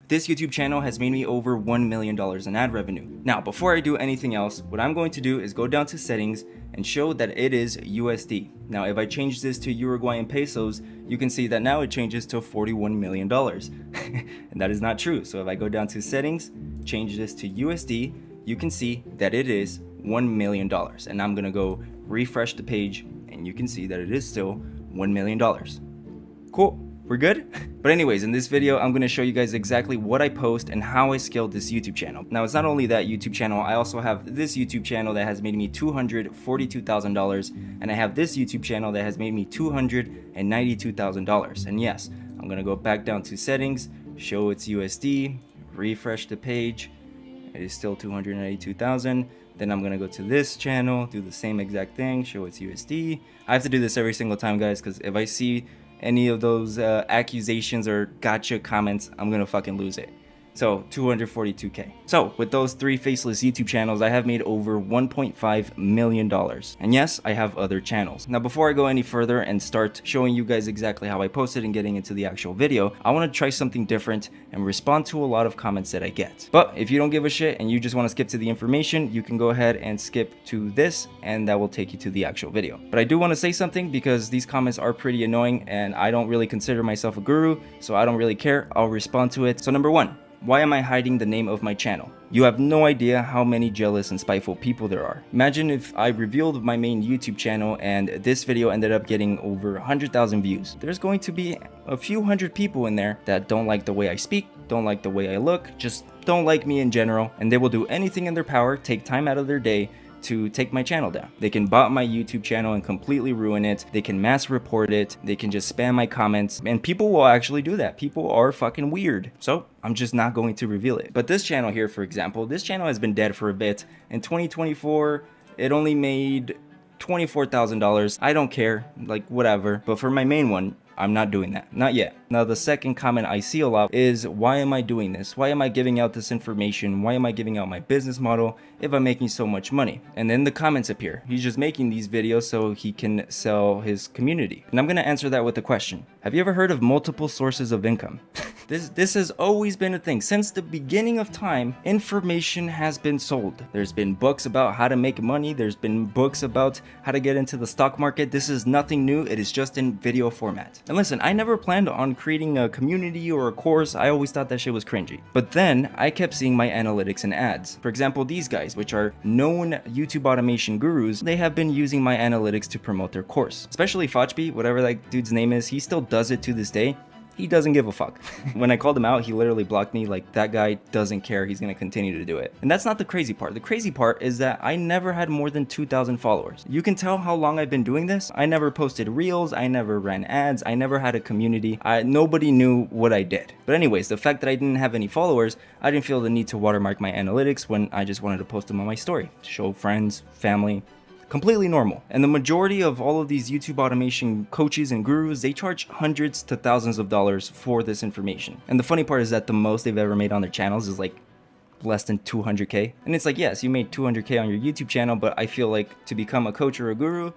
This YouTube channel has made me over $1 million in ad revenue. Now, before I do anything else, what I'm going to do is go down to settings and show that it is USD. Now, if I change this to Uruguayan pesos, you can see that now it changes to $41 million. And that is not true. So if I go down to settings, change this to USD, you can see that it is $1 million. And I'm gonna go refresh the page and you can see that it is still $1 million. Cool. We're good? But anyways, in this video, I'm going to show you guys exactly what I post and how I scaled this YouTube channel. Now, it's not only that YouTube channel, I also have this YouTube channel that has made me $242,000, and I have this YouTube channel that has made me $292,000. And yes, I'm going to go back down to settings, show it's USD, refresh the page. It is still 292,000. Then I'm going to go to this channel, do the same exact thing, show it's USD. I have to do this every single time, guys, because if I see any of those accusations or gotcha comments, I'm gonna fucking lose it. So 242K. So with those three Faceless YouTube channels, I have made over $1.5 million. And yes, I have other channels. Now, before I go any further and start showing you guys exactly how I posted and getting into the actual video, I want to try something different and respond to a lot of comments that I get. But if you don't give a shit and you just want to skip to the information, you can go ahead and skip to this and that will take you to the actual video. But I do want to say something because these comments are pretty annoying and I don't really consider myself a guru, so I don't really care. I'll respond to it. So number one, why am I hiding the name of my channel? You have no idea how many jealous and spiteful people there are. Imagine if I revealed my main YouTube channel and this video ended up getting over 100,000 views. There's going to be a few hundred people in there that don't like the way I speak, don't like the way I look, just don't like me in general, and they will do anything in their power, take time out of their day to take my channel down. They can bot my YouTube channel and completely ruin it. They can mass report it. They can just spam my comments, and people will actually do that. People are fucking weird. So I'm just not going to reveal it. But this channel here, for example, this channel has been dead for a bit. In 2024, it only made $24,000. I don't care, like whatever. But for my main one, I'm not doing that. Not yet. Now, the second comment I see a lot is, why am I doing this? Why am I giving out this information? Why am I giving out my business model if I'm making so much money? And then the comments appear. He's just making these videos so he can sell his community. And I'm going to answer that with a question. Have you ever heard of multiple sources of income? This has always been a thing. Since the beginning of time, information has been sold. There's been books about how to make money. There's been books about how to get into the stock market. This is nothing new. It is just in video format. And listen, I never planned on creating a community or a course. I always thought that shit was cringy. But then I kept seeing my analytics and ads. For example, these guys, which are known YouTube automation gurus, they have been using my analytics to promote their course. Especially Fochby, whatever that dude's name is, he still does it to this day. He doesn't give a fuck. When I called him out, he literally blocked me. Like, that guy doesn't care. He's gonna continue to do it. And that's not the crazy part. The crazy part is that I never had more than 2,000 followers. You can tell how long I've been doing this. I never posted reels. I never ran ads. I never had a community. Nobody knew what I did. But anyways, the fact that I didn't have any followers, I didn't feel the need to watermark my analytics when I just wanted to post them on my story. Show friends, family. Completely normal. And the majority of all of these YouTube automation coaches and gurus, they charge hundreds to thousands of dollars for this information. And the funny part is that the most they've ever made on their channels is like less than 200K. And it's like, yes, you made 200K on your YouTube channel, but I feel like to become a coach or a guru,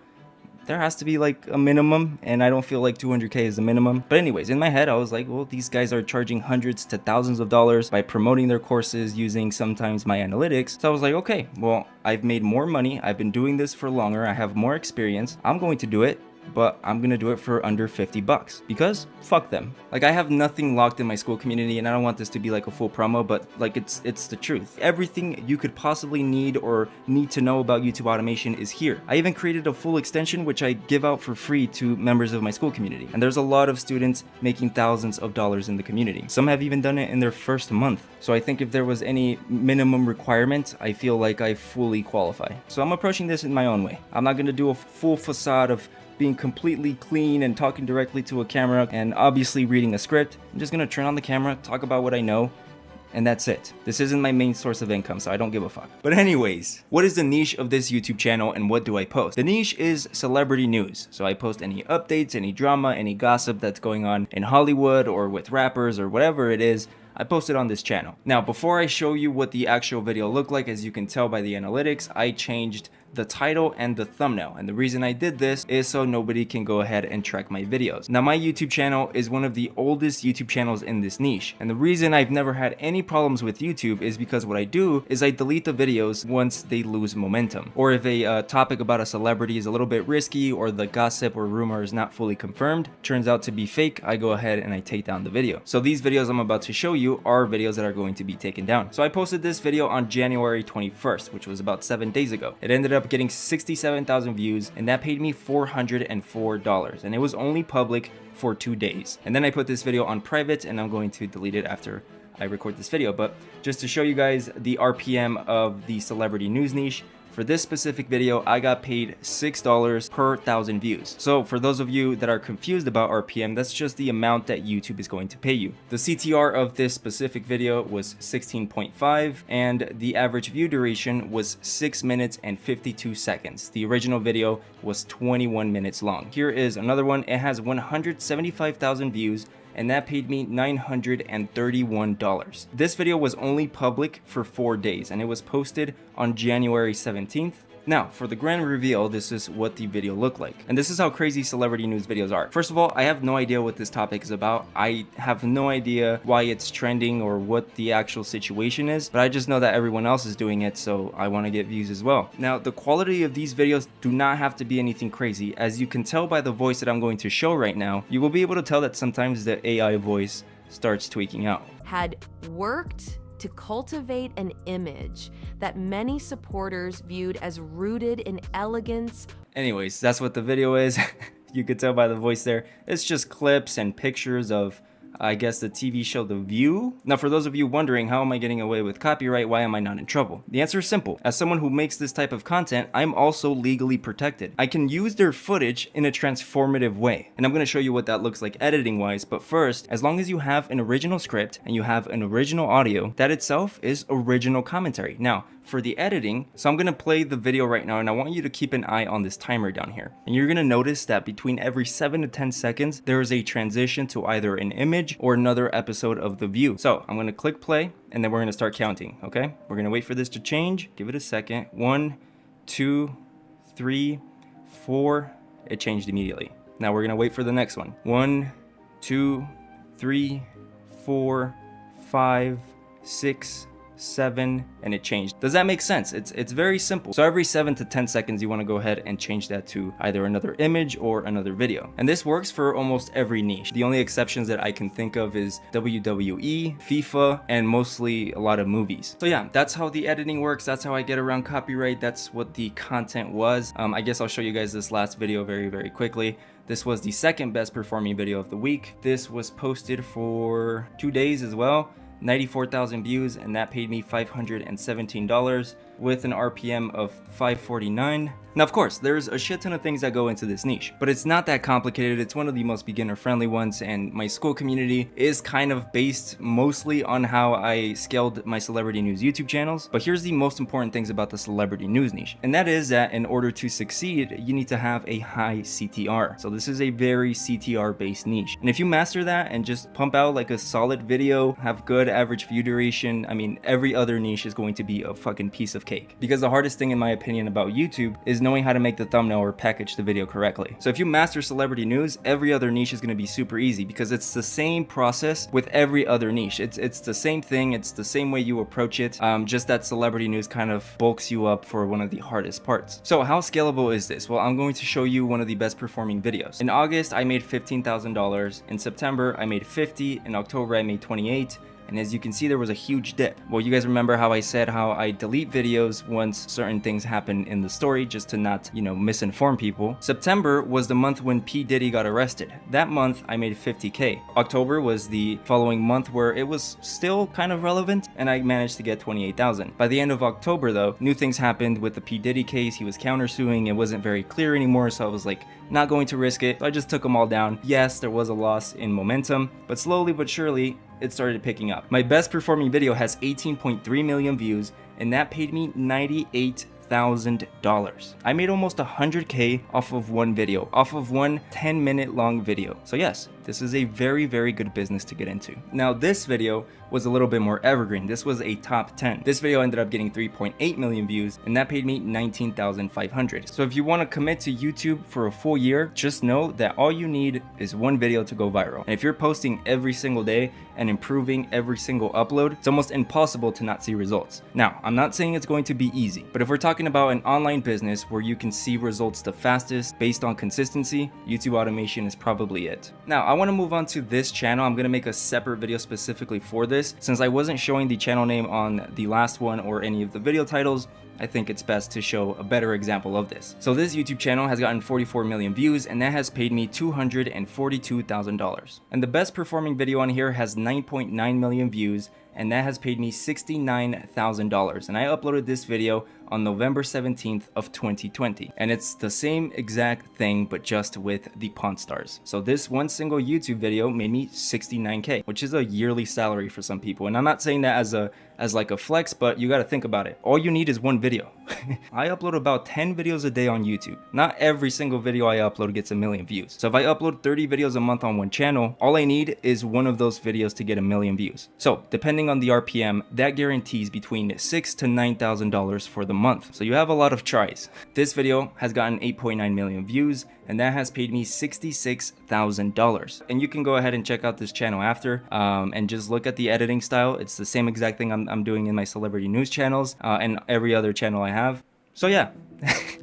there has to be like a minimum, and I don't feel like 200K is the minimum. But anyways, in my head, I was like, well, these guys are charging hundreds to thousands of dollars by promoting their courses using sometimes my analytics. So I was like, okay, well, I've made more money. I've been doing this for longer. I have more experience. I'm going to do it, but I'm gonna do it for under 50 bucks because fuck them. Like, I have nothing locked in my school community, and I don't want this to be like a full promo, but like it's the truth. Everything you could possibly need or need to know about YouTube automation is here. I even created a full extension which I give out for free to members of my school community. And there's a lot of students making thousands of dollars in the community. Some have even done it in their first month. So I think if there was any minimum requirement, I feel like I fully qualify. So I'm approaching this in my own way. I'm not gonna do a full facade of being completely clean and talking directly to a camera and obviously reading a script. I'm just gonna turn on the camera, talk about what I know, and that's it. This isn't my main source of income, so I don't give a fuck. But anyways, what is the niche of this YouTube channel and what do I post? The niche is celebrity news. So I post any updates, any drama, any gossip that's going on in Hollywood or with rappers or whatever it is. I posted on this channel. Now, before I show you what the actual video looked like, as you can tell by the analytics, I changed the title and the thumbnail. And the reason I did this is so nobody can go ahead and track my videos. Now, my YouTube channel is one of the oldest YouTube channels in this niche. And the reason I've never had any problems with YouTube is because what I do is I delete the videos once they lose momentum. Or if a topic about a celebrity is a little bit risky, or the gossip or rumor is not fully confirmed, turns out to be fake, I go ahead and I take down the video. So these videos I'm about to show you are videos that are going to be taken down. So I posted this video on January 21st, which was about 7 days ago. It ended up getting 67,000 views, and that paid me $404, and it was only public for 2 days. And then I put this video on private, and I'm going to delete it after I record this video. But just to show you guys the RPM of the celebrity news niche, for this specific video, I got paid $6 per 1,000 views. So for those of you that are confused about RPM, that's just the amount that YouTube is going to pay you. The CTR of this specific video was 16.5, and the average view duration was 6 minutes and 52 seconds. The original video was 21 minutes long. Here is another one. It has 175,000 views, and that paid me $931. This video was only public for 4 days, and it was posted on January 17th. Now, for the grand reveal, this is what the video looked like. And this is how crazy celebrity news videos are. First of all, I have no idea what this topic is about. I have no idea why it's trending or what the actual situation is, but I just know that everyone else is doing it, so I want to get views as well. Now, the quality of these videos do not have to be anything crazy. As you can tell by the voice that I'm going to show right now, you will be able to tell that sometimes the AI voice starts tweaking out. Had worked to cultivate an image that many supporters viewed as rooted in elegance. Anyways, that's what the video is. You could tell by the voice there. It's just clips and pictures of, I guess, the TV show The View. Now, for those of you wondering, how am I getting away with copyright? Why am I not in trouble? The answer is simple. As someone who makes this type of content, I'm also legally protected. I can use their footage in a transformative way, and I'm going to show you what that looks like editing wise. But first, as long as you have an original script and you have an original audio, that itself is original commentary. Now, for the editing, so I'm going to play the video right now, and I want you to keep an eye on this timer down here. And you're going to notice that between every 7 to 10 seconds, there is a transition to either an image or another episode of The View. So I'm going to click play, and then we're going to start counting, okay? We're going to wait for this to change. Give it a second. 1, 2, 3, 4. It changed immediately. Now we're going to wait for the next one. 1, 2, 3, 4, 5, 6, 7, and it changed. Does that make sense? It's very simple. So every 7 to 10 seconds, you want to go ahead and change that to either another image or another video. And this works for almost every niche. The only exceptions that I can think of is WWE, FIFA, and mostly a lot of movies. So yeah, that's how the editing works. That's how I get around copyright. That's what the content was. I guess I'll show you guys this last video very quickly. This was the second best performing video of the week. This was posted for 2 days as well. 94,000 views, and that paid me $517 with an RPM of 549. Now, of course, there's a shit ton of things that go into this niche, but it's not that complicated. It's one of the most beginner-friendly ones, and my school community is kind of based mostly on how I scaled my celebrity news YouTube channels. But here's the most important things about the celebrity news niche, and that is that in order to succeed, you need to have a high CTR. So this is a very CTR-based niche, and if you master that and just pump out like a solid video, have good average view duration, I mean, every other niche is going to be a fucking piece of cake. Because the hardest thing, in my opinion, about YouTube is knowing how to make the thumbnail or package the video correctly. So if you master celebrity news, every other niche is going to be super easy because it's the same process with every other niche. It's the same thing. It's the same way you approach it. Just that celebrity news kind of bulks you up for one of the hardest parts. So how scalable is this? Well, I'm going to show you one of the best performing videos. In August, I made $15,000. In September, I made 50. In October, I made 28. And as you can see, there was a huge dip. Well, you guys remember how I said how I delete videos once certain things happen in the story just to not, misinform people. September was the month when P. Diddy got arrested. That month, I made 50K. October was the following month where it was still kind of relevant, and I managed to get 28,000. By the end of October, though, new things happened with the P. Diddy case. He was countersuing. It wasn't very clear anymore, so I was like, not going to risk it. So I just took them all down. Yes, there was a loss in momentum, but slowly but surely, it started picking up. My best performing video has 18.3 million views, and that paid me $98,000. I made almost 100K off of one video, off of one 10-minute long video. So yes, This is a very, very good business to get into. Now, this video was a little bit more evergreen. This was a top 10. This video ended up getting 3.8 million views, and that paid me $19,500. So if you want to commit to YouTube for a full year, just know that all you need is one video to go viral. And if you're posting every single day and improving every single upload, it's almost impossible to not see results. Now, I'm not saying it's going to be easy, but if we're talking about an online business where you can see results the fastest based on consistency, YouTube automation is probably it. Now, I want to move on to this channel. I'm going to make a separate video specifically for this. Since I wasn't showing the channel name on the last one or any of the video titles, I think it's best to show a better example of this. So this YouTube channel has gotten 44 million views, and that has paid me $242,000. And the best performing video on here has 9.9 million views, and that has paid me $69,000. And I uploaded this video on November 17th of 2020. And it's the same exact thing, but just with the Pawn Stars. So this one single YouTube video made me $69K, which is a yearly salary for some people. And I'm not saying that as like a flex, but you got to think about it. All you need is one video. I upload about 10 videos a day on YouTube. Not every single video I upload gets a million views. So if I upload 30 videos a month on one channel, all I need is one of those videos to get a million views. So depending on the RPM, that guarantees between $6,000 to $9,000 for the month. So you have a lot of tries. This video has gotten 8.9 million views, and that has paid me $66,000. And you can go ahead and check out this channel after and just look at the editing style. It's the same exact thing I'm doing in my celebrity news channels and every other channel I have. So yeah,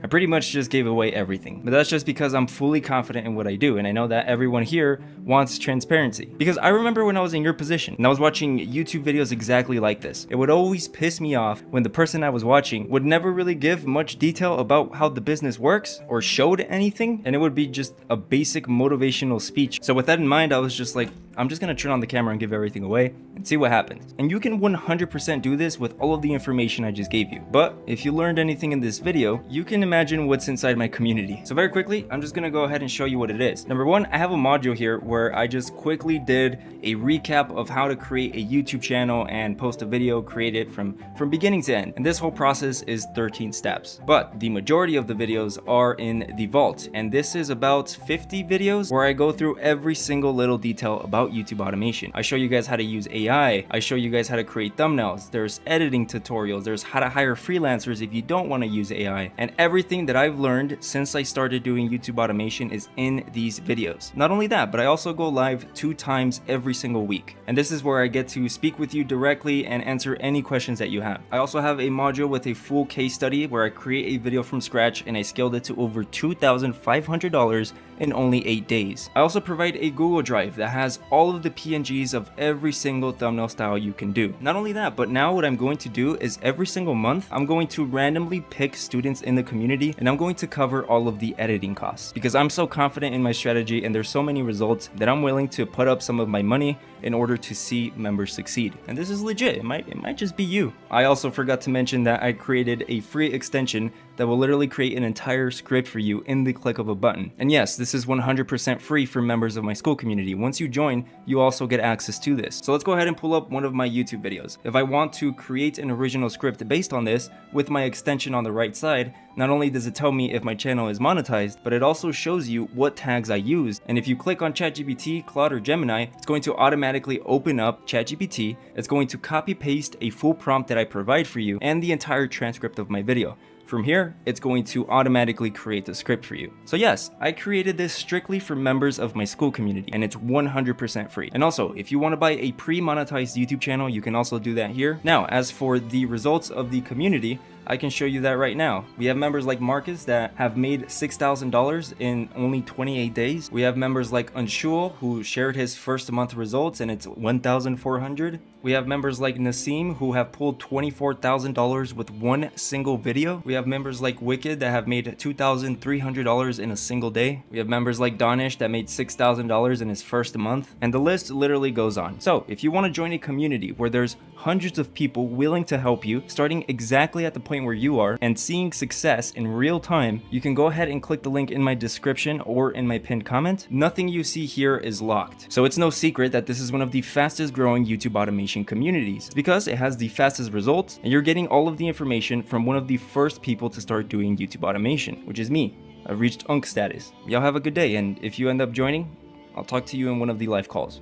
I pretty much just gave away everything, but that's just because I'm fully confident in what I do, and I know that everyone here wants transparency. Because I remember when I was in your position and I was watching YouTube videos exactly like this, it would always piss me off when the person I was watching would never really give much detail about how the business works or showed anything, and it would be just a basic motivational speech. So with that in mind, I was just like, I'm just gonna turn on the camera and give everything away and see what happens. And you can 100% do this with all of the information I just gave you. But if you learned anything in this video, you can imagine what's inside my community. So very quickly, I'm just gonna go ahead and show you what it is. Number one, I have a module here where I just quickly did a recap of how to create a YouTube channel and post a video, create it from beginning to end. And this whole process is 13 steps. But the majority of the videos are in the vault. And this is about 50 videos where I go through every single little detail about YouTube automation. I show you guys how to use AI. I show you guys how to create thumbnails. There's editing tutorials. There's how to hire freelancers if you don't want to use AI. And everything that I've learned since I started doing YouTube automation is in these videos. Not only that, but I also go live 2 times every single week. And this is where I get to speak with you directly and answer any questions that you have. I also have a module with a full case study where I create a video from scratch and I scaled it to over $2,500 in only 8 days. I also provide a Google Drive that has all of the PNGs of every single thumbnail style you can do. Not only that, but now what I'm going to do is every single month, I'm going to randomly pick students in the community and I'm going to cover all of the editing costs because I'm so confident in my strategy and there's so many results that I'm willing to put up some of my money in order to see members succeed. And this is legit. It might just be you. I also forgot to mention that I created a free extension that will literally create an entire script for you in the click of a button. And yes, this is 100% free for members of my school community. Once you join, you also get access to this. So let's go ahead and pull up one of my YouTube videos. If I want to create an original script based on this with my extension on the right side, not only does it tell me if my channel is monetized, but it also shows you what tags I used. And if you click on ChatGPT, Claude, or Gemini, it's going to automatically open up ChatGPT. It's going to copy paste a full prompt that I provide for you and the entire transcript of my video. From here, it's going to automatically create the script for you. So yes, I created this strictly for members of my school community, and it's 100% free. And also, if you want to buy a pre-monetized YouTube channel, you can also do that here. Now, as for the results of the community, I can show you that right now. We have members like Marcus that have made $6,000 in only 28 days. We have members like Anshul who shared his first month results and it's $1,400. We have members like Nassim who have pulled $24,000 with one single video. We have members like Wicked that have made $2,300 in a single day. We have members like Danish that made $6,000 in his first month. And the list literally goes on. So if you want to join a community where there's hundreds of people willing to help you, starting exactly at the point where you are and seeing success in real time, you can go ahead and click the link in my description or in my pinned comment. Nothing you see here is locked. So it's no secret that this is one of the fastest growing YouTube automation communities because it has the fastest results and you're getting all of the information from one of the first people to start doing YouTube automation, which is me. I've reached UNC status. Y'all have a good day, and if you end up joining, I'll talk to you in one of the live calls.